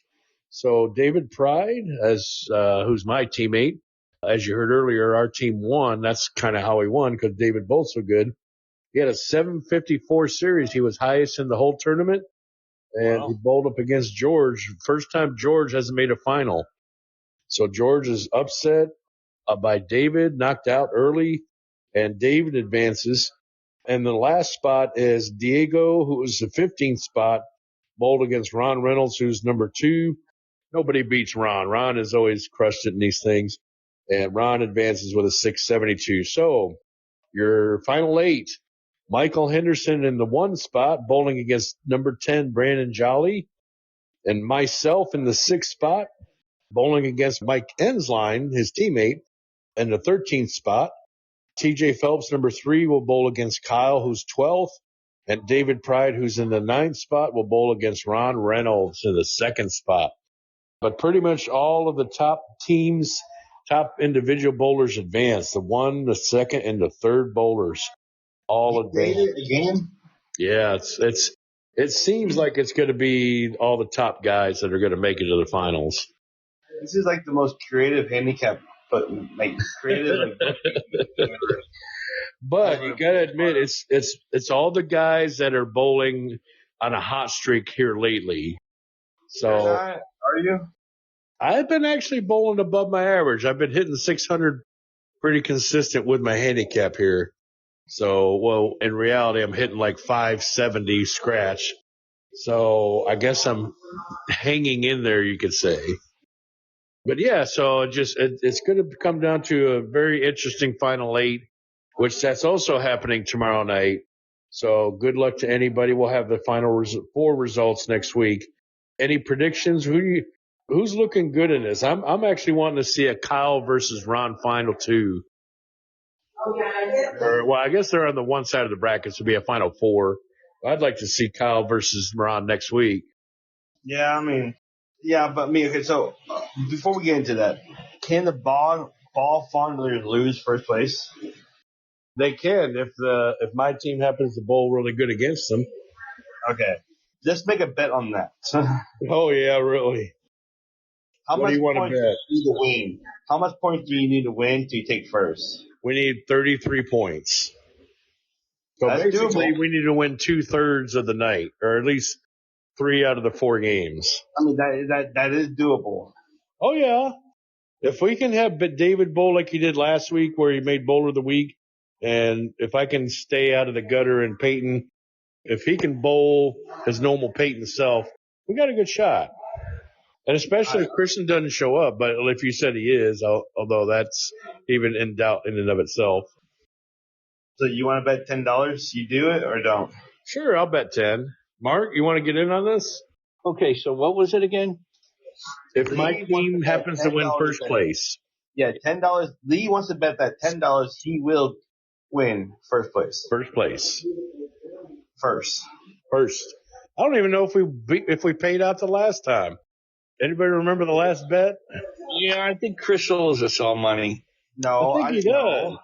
So David Pride, who's my teammate, as you heard earlier, our team won. That's kind of how he won because David bowled so good. He had a 754 series. He was highest in the whole tournament, and he bowled up against George. First time George hasn't made a final. So George is upset by David, knocked out early, and David advances. And the last spot is Diego, who was the 15th spot, bowled against Ron Reynolds, who's number 2. Nobody beats Ron. Ron has always crushed it in these things. And Ron advances with a 672. So your final 8, Michael Henderson in the 1 spot, bowling against number 10, Brandon Jolly. And myself in the 6th spot, bowling against Mike Ensline, his teammate, in the 13th spot. TJ Phelps, number 3, will bowl against Kyle, who's 12th. And David Pride, who's in the 9th spot, will bowl against Ron Reynolds in the 2nd spot. But pretty much all of the top teams, top individual bowlers advance. The 1, the 2nd, and the 3rd bowlers all advance. Again? Yeah, it seems like it's going to be all the top guys that are going to make it to the finals. This is like the most creative handicap, but like creative. But you got to admit, it's all the guys that are bowling on a hot streak here lately. So are you? I've been actually bowling above my average. I've been hitting 600 pretty consistent with my handicap here. So, well, in reality, I'm hitting like 570 scratch. So I guess I'm hanging in there, you could say. But yeah, so it's going to come down to a very interesting final 8, which that's also happening tomorrow night. So good luck to anybody. We'll have the final 4 results next week. Any predictions? Who's looking good in this? I'm actually wanting to see a Kyle versus Ron final 2. Well, I guess they're on the one side of the bracket, so it'll be a final 4. I'd like to see Kyle versus Ron next week. Yeah, okay, so before we get into that, can the ball fondlers lose first place? They can if my team happens to bowl really good against them. Okay. Let's make a bet on that. Oh, yeah, really? How What much do you want to points bet? do you need to win? How much points do you need to win to take first? We need 33 points. So That's basically, doable. we need to win 2/3 of the night, or at least 3 out of the 4 games. I mean, that is doable. Oh, yeah. If we can have David bowl like he did last week where he made bowler of the week, and if I can stay out of the gutter and Peyton, if he can bowl his normal Peyton self, we got a good shot. And especially if Christian doesn't show up, but if you said he is, although that's even in doubt in and of itself. So you want to bet $10? You do it or don't? Sure, I'll bet 10. Mark, you want to get in on this? Okay, so what was it again? If my team happens to win first place. Yeah, $10. Lee wants to bet that $10 he will win first place. First place. First. I don't even know if we paid out the last time. Anybody remember the last bet? Yeah, I think Crystal owes us all money. No, I think he does.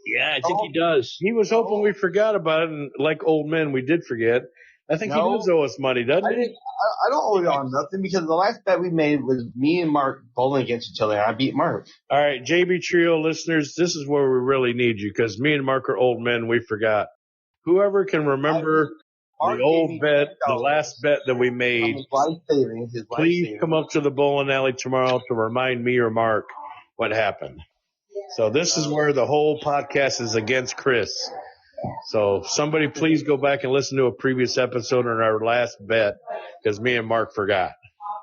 Yeah, I think he does. He was hoping we forgot about it, and like old men, we did forget. I think he does owe us money, doesn't he? I don't owe y'all nothing because the last bet we made was me and Mark bowling against each other, and I beat Mark. All right, JB Trio listeners, this is where we really need you because me and Mark are old men. We forgot. Whoever can remember the old bet, the last bet that we made, please come up to the bowling alley tomorrow to remind me or Mark what happened. So this is where the whole podcast is against Chris. So somebody please go back and listen to a previous episode on our last bet because me and Mark forgot.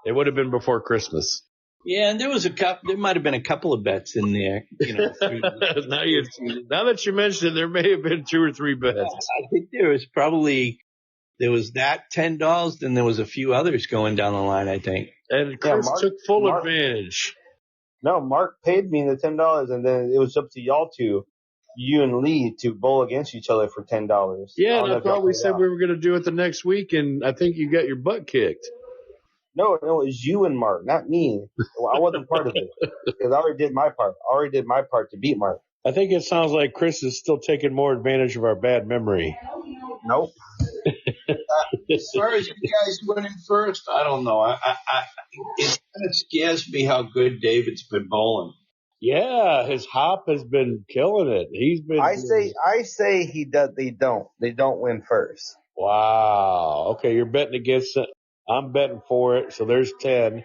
It would have been before Christmas. Yeah, and there might have been a couple of bets in there. now that you mentioned it, there may have been 2 or 3 bets. I think there was that $10, then there was a few others going down the line, I think. And Chris took full advantage. No, Mark paid me the $10, and then it was up to y'all two, you and Lee, to bowl against each other for $10. Yeah, and I thought we said we were going to do it the next week, and I think you got your butt kicked. No, it was you and Mark, not me. Well, I wasn't part of it because I already did my part. I already did my part to beat Mark. I think it sounds like Chris is still taking more advantage of our bad memory. Nope. As far as you guys winning first, I don't know. It kind of scares me how good David's been bowling. Yeah, his hop has been killing it. He's been. I say he does. They don't win first. Wow. Okay, you're betting against it. I'm betting for it. So there's 10.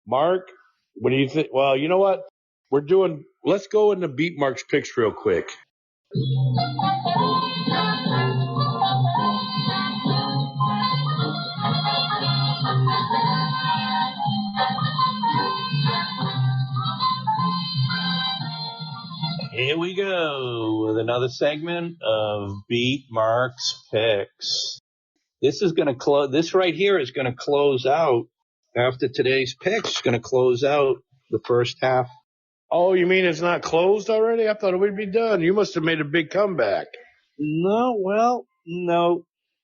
Mark, what do you think? Well, you know what? Let's go into beat Mark's picks real quick. Here we go with another segment of Beat Mark's Picks. This right here is going to close out after today's picks. It's going to close out the first half. Oh, you mean it's not closed already? I thought it would be done. You must have made a big comeback. No.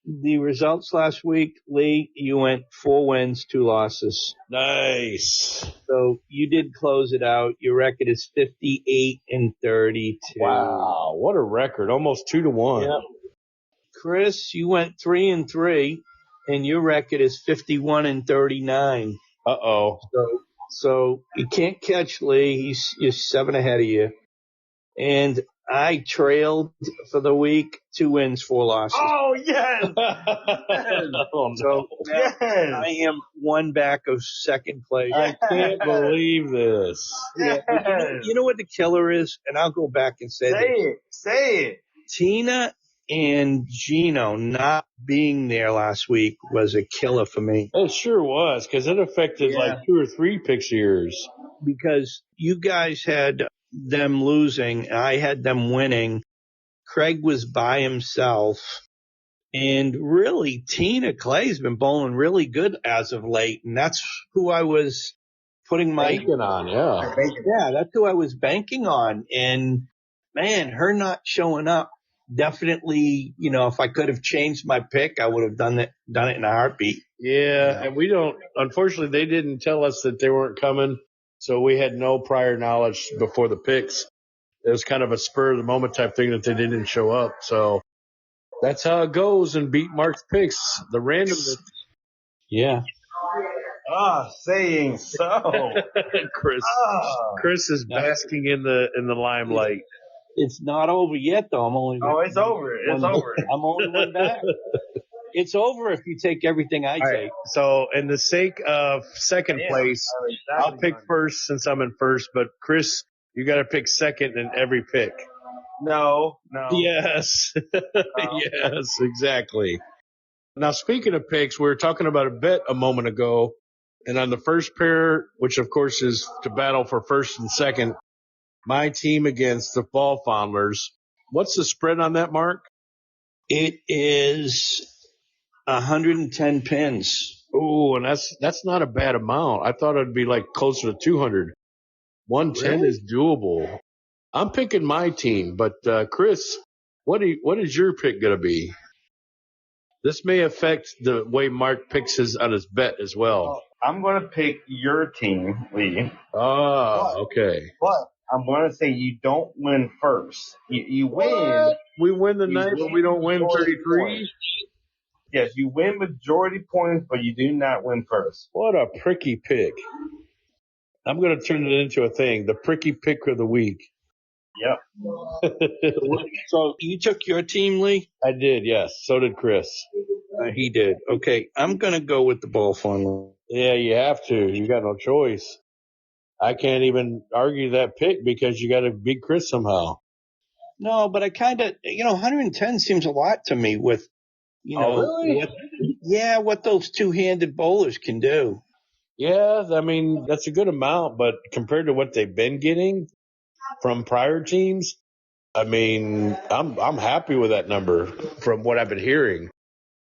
The results last week, Lee, you went 4 wins, 2 losses. Nice. So you did close it out. Your record is 58-32. Wow, what a record. Almost 2-1. Yep. Chris, you went 3-3, and your record is 51-39. Uh-oh. So you can't catch Lee. He's 7 ahead of you. And I trailed for the week, 2 wins, 4 losses. Oh, yes! So I am 1 back of second place. I can't believe this. Yeah, you know what the killer is? And I'll go back and say it. Tina and Gino not being there last week was a killer for me. It sure was, because it affected like 2 or 3 picks of yours. Because you guys had them losing, and I had them winning. Craig was by himself. And really, Tina Clay's been bowling really good as of late, and that's who I was putting my banking on. Yeah, that's who I was banking on. And man, her not showing up definitely. If I could have changed my pick, I would have done it in a heartbeat. Yeah, and we don't. Unfortunately, they didn't tell us that they weren't coming, so we had no prior knowledge before the picks. It was kind of a spur of the moment type thing that they didn't show up. So. That's how it goes in Beat Mark's Picks. The randomness. Yeah. Saying so. Chris is basking in the limelight. It's not over yet, though. I'm only. Oh, it's over. It's over. I'm only 1 back. It's over if you take everything I take. So, in the sake of second place, I'll pick first since I'm in first. But Chris, you got to pick second in every pick. No. Yes. Yes, exactly. Now, speaking of picks, we were talking about a bet a moment ago. And on the first pair, which of course is to battle for first and second, my team against the Ball Fondlers. What's the spread on that, Mark? It is 110 pins. Oh, and that's not a bad amount. I thought it'd be like closer to 200. 110 is doable. I'm picking my team, but Chris, what is your pick going to be? This may affect the way Mark picks on his bet as well. I'm going to pick your team, Lee. Okay. But I'm going to say you don't win first. You win. What? We win the night, but we don't win 33? Yes, you win majority points, but you do not win first. What a pricky pick. I'm going to turn it into a thing, the pricky pick of the week. Yep. So you took your team, Lee? I did, yes. So did Chris. He did. Okay, I'm going to go with the Ball Fondler. Yeah, you have to. You got no choice. I can't even argue that pick because you got to beat Chris somehow. No, but I kind of, 110 seems a lot to me with, really? what those two-handed bowlers can do. Yeah, I mean, that's a good amount, but compared to what they've been getting from prior teams, I mean, I'm happy with that number from what I've been hearing.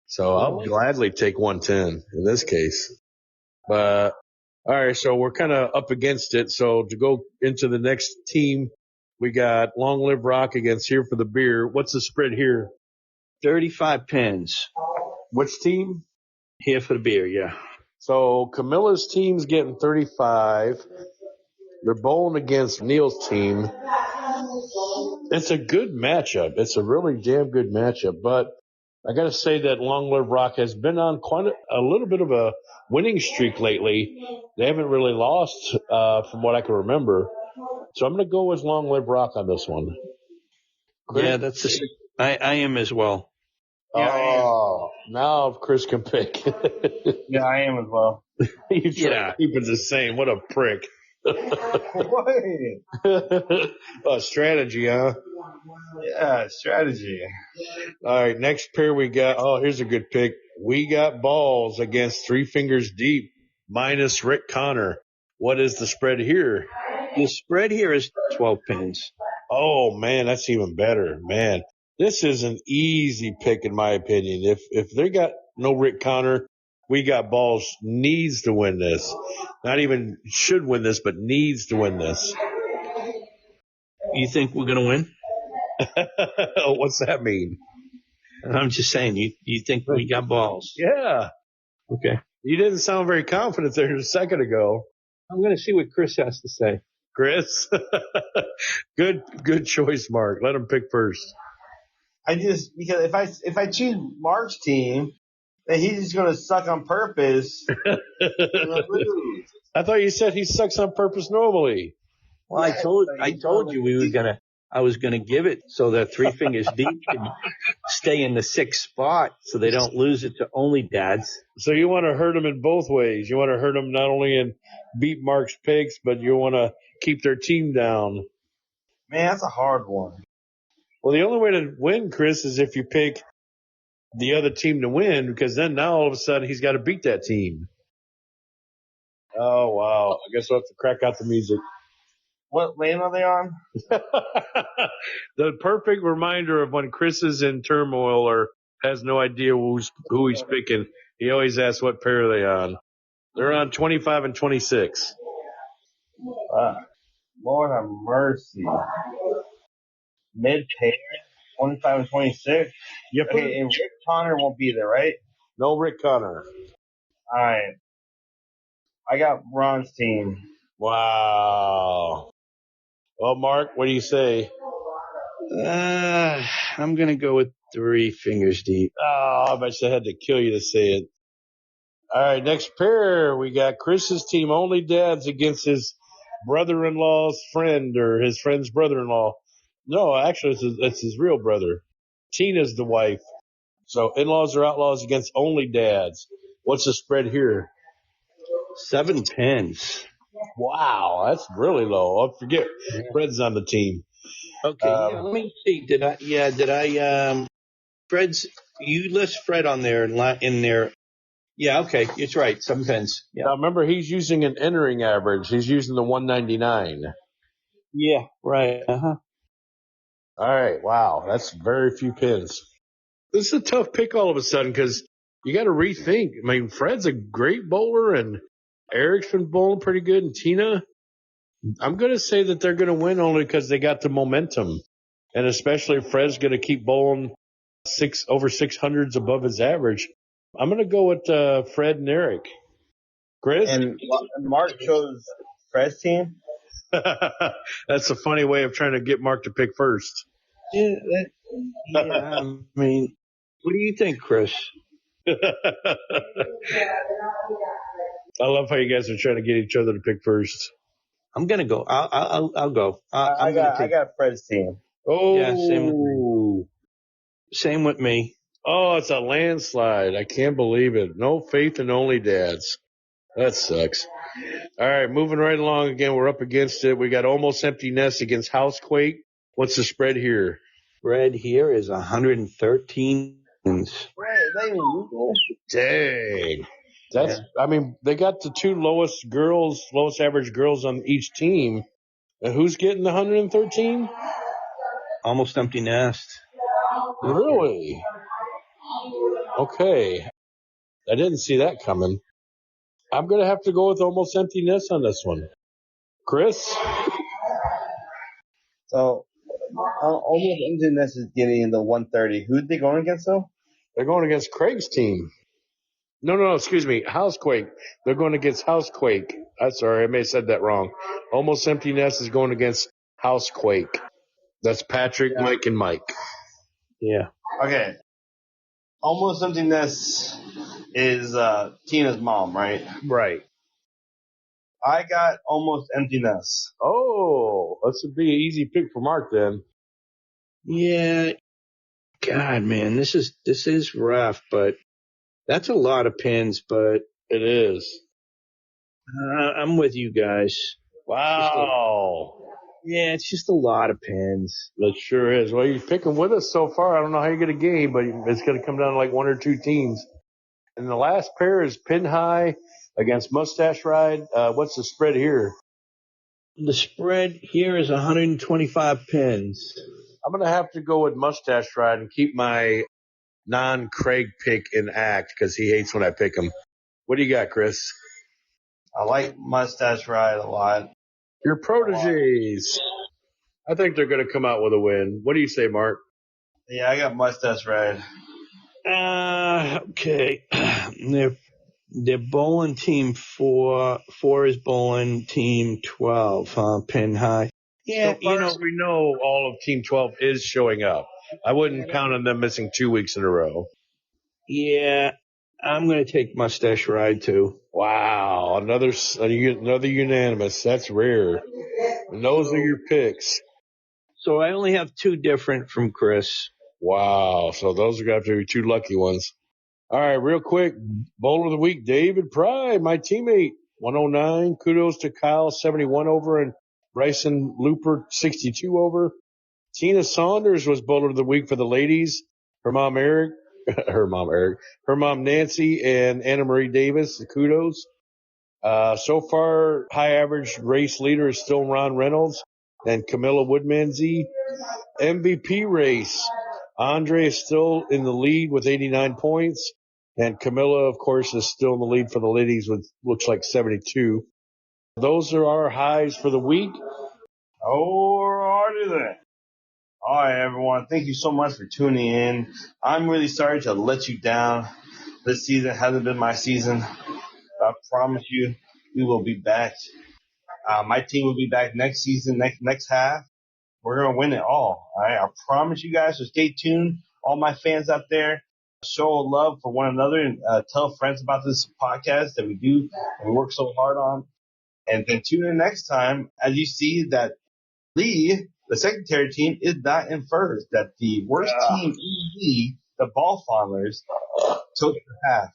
So I'll gladly take 110 in this case. But all right, so we're kind of up against it. So to go into the next team, we got Long Live Rock against Here for the Beer. What's the spread here? 35 pins. Which team? Here for the beer, yeah. So Camilla's team's getting 35. They're bowling against Neil's team. It's a good matchup. It's a really damn good matchup. But I got to say that Long Live Rock has been on quite a little bit of a winning streak lately. They haven't really lost from what I can remember. So I'm going to go with Long Live Rock on this one. Chris? Yeah, I am as well. Yeah, now Chris can pick. Yeah, I am as well. You try to keep it the same. What a prick. Strategy, huh? Yeah, strategy. All right, next pair we got. Oh, here's a good pick. We got Balls against Three Fingers Deep minus Rick Connor. What is the spread here? The spread here is 12 pins. Oh, man, that's even better. Man, this is an easy pick in my opinion. If they got no Rick Connor, we got Balls needs to win this. Not even should win this, but needs to win this. You think we're going to win? What's that mean? I'm just saying, you think we got Balls? Yeah. Okay. You didn't sound very confident there a second ago. I'm going to see what Chris has to say. Chris? Good choice, Mark. Let him pick first. Because if I choose Mark's team, then he's just gonna suck on purpose. I thought you said he sucks on purpose normally. Well, I told you I was gonna give it so that Three Fingers Deep can stay in the 6th spot so they don't lose it to only dads. So you want to hurt them in both ways. You want to hurt them not only in beat Mark's picks, but you want to keep their team down. Man, that's a hard one. Well, the only way to win, Chris, is if you pick the other team to win, because then now all of a sudden he's got to beat that team. Oh, wow. I guess we'll have to crack out the music. What lane are they on? The perfect reminder of when Chris is in turmoil or has no idea who he's picking. He always asks what pair are they on. They're on 25 and 26. Lord have mercy. Mid-pair, 25 and 26. Yep. Okay, and Rick Connor won't be there, right? No Rick Connor. All right. I got Ron's team. Wow. Well, Mark, what do you say? I'm going to go with Three Fingers Deep. Oh, I bet I had to kill you to say it. All right, next pair, we got Chris's team, Only Dads, against his brother-in-law's friend or his friend's brother-in-law. No, actually, it's his real brother. Tina's the wife. So in-laws are outlaws against Only Dads. What's the spread here? 7 pins. Wow, that's really low. I forget Fred's on the team. Okay, let me see. Did I, Fred's, you list Fred on there in there. Yeah, okay, it's right. 7 pins. Yeah. Now remember, he's using an entering average. He's using the 199. Yeah, right. Uh-huh. All right, wow, that's very few pins. This is a tough pick all of a sudden because you got to rethink. I mean, Fred's a great bowler and Eric's been bowling pretty good, and Tina. I'm going to say that they're going to win only because they got the momentum, and especially if Fred's going to keep bowling over 600s above his average. I'm going to go with Fred and Eric. Chris? And Mark chose Fred's team? That's a funny way of trying to get Mark to pick first. Yeah, I mean, what do you think, Chris? I love how you guys are trying to get each other to pick first. I'm gonna go. I'll go. I got Fred's team. Oh, yeah, same with me. Oh, it's a landslide. I can't believe it. No faith in Only Dads. That sucks. All right, moving right along again. We're up against it. We got Almost Empty Nest against Housequake. What's the spread here? Spread here is 113. Right, is that even legal? Dang. I mean, they got the two lowest average girls on each team. And who's getting the 113? Almost Empty Nest. Really? Okay. I didn't see that coming. I'm going to have to go with Almost Empty Nest on this one. Chris? So, Almost Empty Nest is getting the 130. Who'd they going against, though? They're going against Craig's team. No, excuse me. Housequake. They're going against Housequake. I'm sorry, I may have said that wrong. Almost Empty Nest is going against Housequake. That's Patrick, Mike, and Mike. Yeah. Okay. Almost Empty Nest is Tina's mom, right? Right. I got Almost Empty Nest. Oh, this would be an easy pick for Mark then. Yeah. God, man, this is rough, but that's a lot of pins, but It is. I'm with you guys. Wow. Yeah, it's just a lot of pins. That sure is. Well, you're picking with us so far. I don't know how you're going to game, but it's going to come down to like one or two teams. And the last pair is Pin High against Mustache Ride. What's the spread here? The spread here is 125 pins. I'm going to have to go with Mustache Ride and keep my non-Craig pick in act because he hates when I pick him. What do you got, Chris? I like Mustache Ride a lot. Your proteges. I think they're going to come out with a win. What do you say, Mark? Yeah, I got Mustache Ride. Okay. They're bowling team 4. 4 is bowling team 12, Pin High. Yeah, so far as we know, all of Team 12 is showing up. I wouldn't count on them missing 2 weeks in a row. Yeah, I'm going to take Mustache Ride too. Wow, another unanimous. That's rare. And those are your picks. So I only have 2 different from Chris. Wow, so those are going to have to be 2 lucky ones. All right, real quick, Bowler of the Week, David Pry, my teammate, 109. Kudos to Kyle, 71 over, and Bryson Looper, 62 over. Tina Saunders was Bowler of the Week for the ladies. Her mom Nancy, and Anna Marie Davis, kudos. So far, high average race leader is still Ron Reynolds and Camilla Woodmansey. MVP race, Andre is still in the lead with 89 points. And Camilla, of course, is still in the lead for the ladies with looks like 72. Those are our highs for the week. Alrighty then. All right, everyone. Thank you so much for tuning in. I'm really sorry to let you down. This season hasn't been my season. I promise you, we will be back. My team will be back next season, next half. We're going to win it all. All right. I promise you guys. So stay tuned. All my fans out there, show love for one another and tell friends about this podcast that we do and we work so hard on. And then tune in next time as you see that Lee, the secretary team, is not in first. That the worst team in the league, the Ball Fondlers, took the half.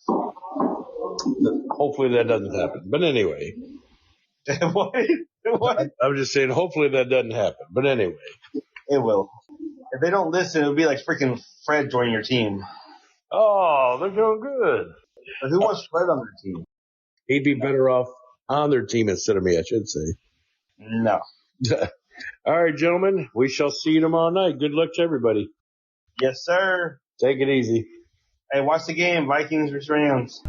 Hopefully that doesn't happen. But anyway. What? I'm just saying, hopefully that doesn't happen. But anyway. It will. If they don't listen, it'll be like freaking Fred joining your team. Oh, they're doing good. But who wants Fred on their team? He'd be better off on their team instead of me, I should say. No. All right, gentlemen. We shall see you tomorrow night. Good luck to everybody. Yes, sir. Take it easy. Hey, watch the game. Vikings vs. Rams.